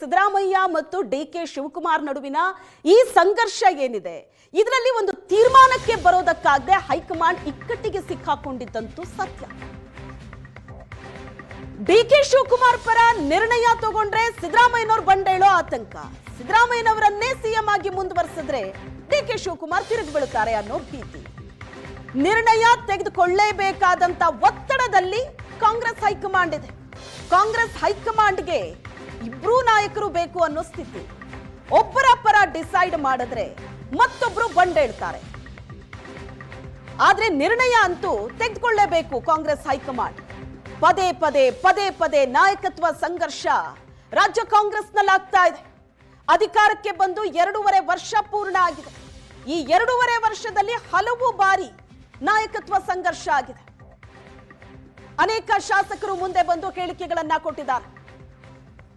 ಸಿದ್ದರಾಮಯ್ಯ ಮತ್ತು ಡಿಕೆ ಶಿವಕುಮಾರ್ ನಡುವಿನ ಈ ಸಂಘರ್ಷ ಏನಿದೆ ಇದರಲ್ಲಿ ಒಂದು ತೀರ್ಮಾನಕ್ಕೆ ಬರೋದಕ್ಕಾಗದೆ ಹೈಕಮಾಂಡ್ ಇಕ್ಕಟ್ಟಿಗೆ ಸಿಕ್ಕಾಕೊಂಡಿದ್ದಂತೂ ಸತ್ಯ. ಡಿಕೆ ಶಿವಕುಮಾರ್ ಪರ ನಿರ್ಣಯ ತಗೊಂಡ್ರೆ ಸಿದ್ದರಾಮಯ್ಯನವರು ಬಂಡೇಳೋ ಆತಂಕ. ಸಿದ್ದರಾಮಯ್ಯನವರನ್ನೇ ಸಿಎಂ ಆಗಿ ಮುಂದುವರಿಸಿದ್ರೆ ಡಿಕೆ ಶಿವಕುಮಾರ್ ತಿರುಗಿ ಬೀಳುತ್ತಾರೆ ಅನ್ನೋ ಭೀತಿ. ನಿರ್ಣಯ ತೆಗೆದುಕೊಳ್ಳಲೇಬೇಕಾದಂತ ಒತ್ತಡದಲ್ಲಿ ಕಾಂಗ್ರೆಸ್ ಹೈಕಮಾಂಡ್ ಇದೆ. ಕಾಂಗ್ರೆಸ್ ಹೈಕಮಾಂಡ್ಗೆ ಇಬ್ರು ನಾಯಕರು ಬೇಕು ಅನ್ನೋ ಸ್ಥಿತಿ. ಒಬ್ಬರ ಪರ ಡಿಸೈಡ್ ಮಾಡಿದ್ರೆ ಮತ್ತೊಬ್ರು ಬಂಡೇಳ್ತಾರೆ. ಆದ್ರೆ ನಿರ್ಣಯ ಅಂತೂ ತೆಗೆದುಕೊಳ್ಳಲೇಬೇಕು ಕಾಂಗ್ರೆಸ್ ಹೈಕಮಾಂಡ್. ಪದೇ ಪದೇ ನಾಯಕತ್ವ ಸಂಘರ್ಷ ರಾಜ್ಯ ಕಾಂಗ್ರೆಸ್ನಲ್ಲಾಗ್ತಾ ಇದೆ. ಅಧಿಕಾರಕ್ಕೆ ಬಂದು 2.5 ವರ್ಷ ಪೂರ್ಣ ಆಗಿದೆ. ಈ 2.5 ವರ್ಷದಲ್ಲಿ ಹಲವು ಬಾರಿ ನಾಯಕತ್ವ ಸಂಘರ್ಷ ಆಗಿದೆ. ಅನೇಕ ಶಾಸಕರು ಮುಂದೆ ಬಂದು ಹೇಳಿಕೆಗಳನ್ನ ಕೊಟ್ಟಿದ್ದಾರೆ.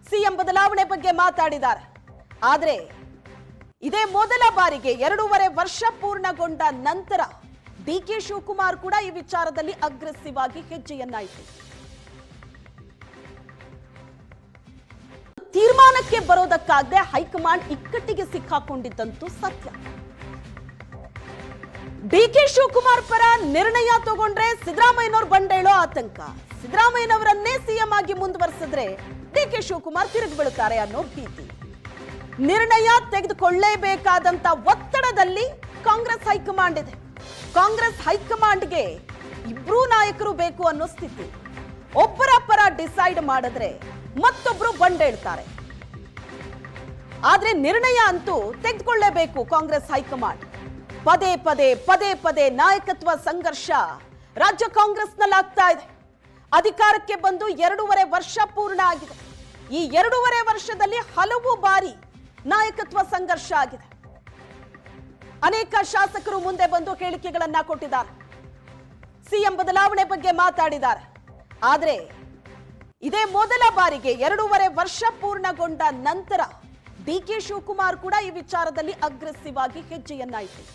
ಸಿಎಂ ಬದಲಾವಣೆ ಬಗ್ಗೆ ಮಾತಾಡಿದ್ದಾರೆ. ಆದ್ರೆ ಇದೇ ಮೊದಲ ಬಾರಿಗೆ 2.5 ವರ್ಷ ಪೂರ್ಣಗೊಂಡ ನಂತರ ಡಿಕೆ ಶಿವಕುಮಾರ್ ಕೂಡ ಈ ವಿಚಾರದಲ್ಲಿ ಅಗ್ರೆಸಿವ್ ಆಗಿ ಹೆಜ್ಜೆಯನ್ನ ಇಟ್ಟರು. ತೀರ್ಮಾನಕ್ಕೆ ಬರೋದಕ್ಕಾಗದೆ ಹೈಕಮಾಂಡ್ ಇಕ್ಕಟ್ಟಿಗೆ ಸಿಕ್ಕಾಕೊಂಡಿದ್ದಂತೂ ಸತ್ಯ. ಡಿಕೆ ಶಿವಕುಮಾರ್ ಪರ ನಿರ್ಣಯ ತಗೊಂಡ್ರೆ ಸಿದ್ದರಾಮಯ್ಯನವರು ಬಂಡೇಳೋ ಆತಂಕ. ಸಿದ್ದರಾಮಯ್ಯನವರನ್ನೇ ಸಿಎಂ ಆಗಿ ಮುಂದುವರಿಸಿದ್ರೆ ಡಿಕೆ ಶಿವಕುಮಾರ್ ತಿರುಗಿ ಬೀಳುತ್ತಾರೆ ಅನ್ನೋ ಭೀತಿ. ನಿರ್ಣಯ ತೆಗೆದುಕೊಳ್ಳಲೇಬೇಕಾದಂತ ಒತ್ತಡದಲ್ಲಿ ಕಾಂಗ್ರೆಸ್ ಹೈಕಮಾಂಡ್ ಇದೆ. ಕಾಂಗ್ರೆಸ್ ಹೈಕಮಾಂಡ್ಗೆ ಇಬ್ರು ನಾಯಕರು ಬೇಕು ಅನ್ನೋ ಸ್ಥಿತಿ. ಒಬ್ಬರ ಪರ ಡಿಸೈಡ್ ಮಾಡಿದ್ರೆ ಮತ್ತೊಬ್ರು ಬಂಡೇಳ್ತಾರೆ. ಆದ್ರೆ ನಿರ್ಣಯ ಅಂತೂ ತೆಗೆದುಕೊಳ್ಳಲೇಬೇಕು ಕಾಂಗ್ರೆಸ್ ಹೈಕಮಾಂಡ್. ಪದೇ ನಾಯಕತ್ವ ಸಂಘರ್ಷ ರಾಜ್ಯ ಕಾಂಗ್ರೆಸ್ನಲ್ಲಾಗ್ತಾ ಇದೆ. ಅಧಿಕಾರಕ್ಕೆ ಬಂದು 2.5 ವರ್ಷ ಪೂರ್ಣ ಆಗಿದೆ. ಈ 2.5 ವರ್ಷದಲ್ಲಿ ಹಲವು ಬಾರಿ ನಾಯಕತ್ವ ಸಂಘರ್ಷ ಆಗಿದೆ. ಅನೇಕ ಶಾಸಕರು ಮುಂದೆ ಬಂದು ಹೇಳಿಕೆಗಳನ್ನ ಕೊಟ್ಟಿದ್ದಾರೆ. ಸಿಎಂ ಬದಲಾವಣೆ ಬಗ್ಗೆ ಮಾತಾಡಿದ್ದಾರೆ. ಆದ್ರೆ ಇದೇ ಮೊದಲ ಬಾರಿಗೆ 2.5 ವರ್ಷ ಪೂರ್ಣಗೊಂಡ ನಂತರ ಡಿಕೆ ಶಿವಕುಮಾರ್ ಕೂಡ ಈ ವಿಚಾರದಲ್ಲಿ ಅಗ್ರೆಸಿವ್ ಆಗಿ ಹೆಜ್ಜೆಯನ್ನ ಇಟ್ಟರು.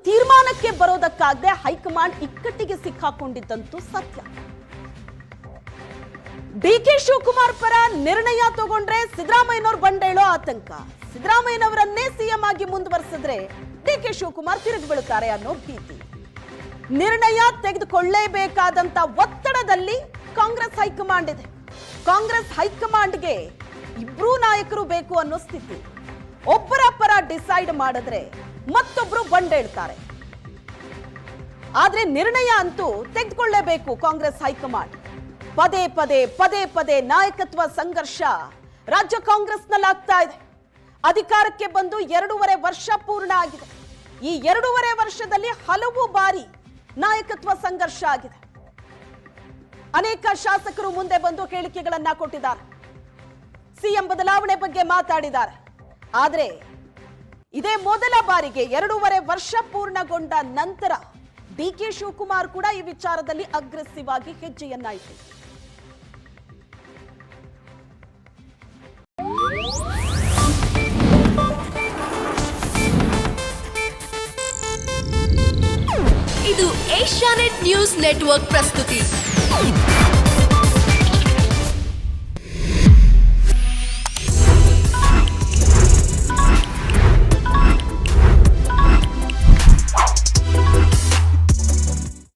ತೀರ್ಮಾನಕ್ಕೆ ಬರೋದಕ್ಕಾಗದೆ ಹೈಕಮಾಂಡ್ ಇಕ್ಕಟ್ಟಿಗೆ ಸಿಕ್ಕಾಕೊಂಡಿದ್ದಂತೂ ಸತ್ಯ. ಡಿಕೆ ಶಿವಕುಮಾರ್ ಪರ ನಿರ್ಣಯ ತಗೊಂಡ್ರೆ ಸಿದ್ದರಾಮಯ್ಯನವರು ಬಂಡೇಳೋ ಆತಂಕ. ಸಿದ್ದರಾಮಯ್ಯನವರನ್ನೇ ಸಿಎಂ ಆಗಿ ಮುಂದುವರಿಸಿದ್ರೆ ಡಿಕೆ ಶಿವಕುಮಾರ್ ತಿರುಗಿ ಬೀಳುತ್ತಾರೆ ಅನ್ನೋ ಭೀತಿ. ನಿರ್ಣಯ ತೆಗೆದುಕೊಳ್ಳಲೇಬೇಕಾದಂತ ಒತ್ತಡದಲ್ಲಿ ಕಾಂಗ್ರೆಸ್ ಹೈಕಮಾಂಡ್ ಇದೆ. ಕಾಂಗ್ರೆಸ್ ಹೈಕಮಾಂಡ್ಗೆ ಇಬ್ರು ನಾಯಕರು ಬೇಕು ಅನ್ನೋ ಸ್ಥಿತಿ. ಒಬ್ಬರ ಪರ ಡಿಸೈಡ್ ಮಾಡಿದ್ರೆ ಮತ್ತೊಬ್ರು ಬಂಡೇಳ್ತಾರೆ. ಆದ್ರೆ ನಿರ್ಣಯ ಅಂತೂ ತೆಗೆದುಕೊಳ್ಳಲೇಬೇಕು ಕಾಂಗ್ರೆಸ್ ಹೈಕಮಾಂಡ್. ಪದೇ ನಾಯಕತ್ವ ಸಂಘರ್ಷ ರಾಜ್ಯ ಕಾಂಗ್ರೆಸ್ನಲ್ಲಾಗ್ತಾ ಇದೆ. ಅಧಿಕಾರಕ್ಕೆ ಬಂದು 2.5 ವರ್ಷ ಪೂರ್ಣ ಆಗಿದೆ. ಈ 2.5 ವರ್ಷದಲ್ಲಿ ಹಲವು ಬಾರಿ ನಾಯಕತ್ವ ಸಂಘರ್ಷ ಆಗಿದೆ. ಅನೇಕ ಶಾಸಕರು ಮುಂದೆ ಬಂದು ಹೇಳಿಕೆಗಳನ್ನ ಕೊಟ್ಟಿದ್ದಾರೆ. ಸಿಎಂ ಬದಲಾವಣೆ ಬಗ್ಗೆ ಮಾತಾಡಿದ್ದಾರೆ. ಆದ್ರೆ ಇದೇ ಮೊದಲ ಬಾರಿಗೆ 2.5 ವರ್ಷ ಪೂರ್ಣಗೊಂಡ ನಂತರ ಡಿಕೆ ಶಿವಕುಮಾರ್ ಕೂಡ ಈ ವಿಚಾರದಲ್ಲಿ ಅಗ್ರೆಸಿವ್ ಆಗಿ ಹೆಜ್ಜೆಯನ್ನ ಇಟ್ಟರು. ಇದು ಏಷ್ಯಾನೆಟ್ ನ್ಯೂಸ್ ನೆಟ್ವರ್ಕ್ ಪ್ರಸ್ತುತಿ.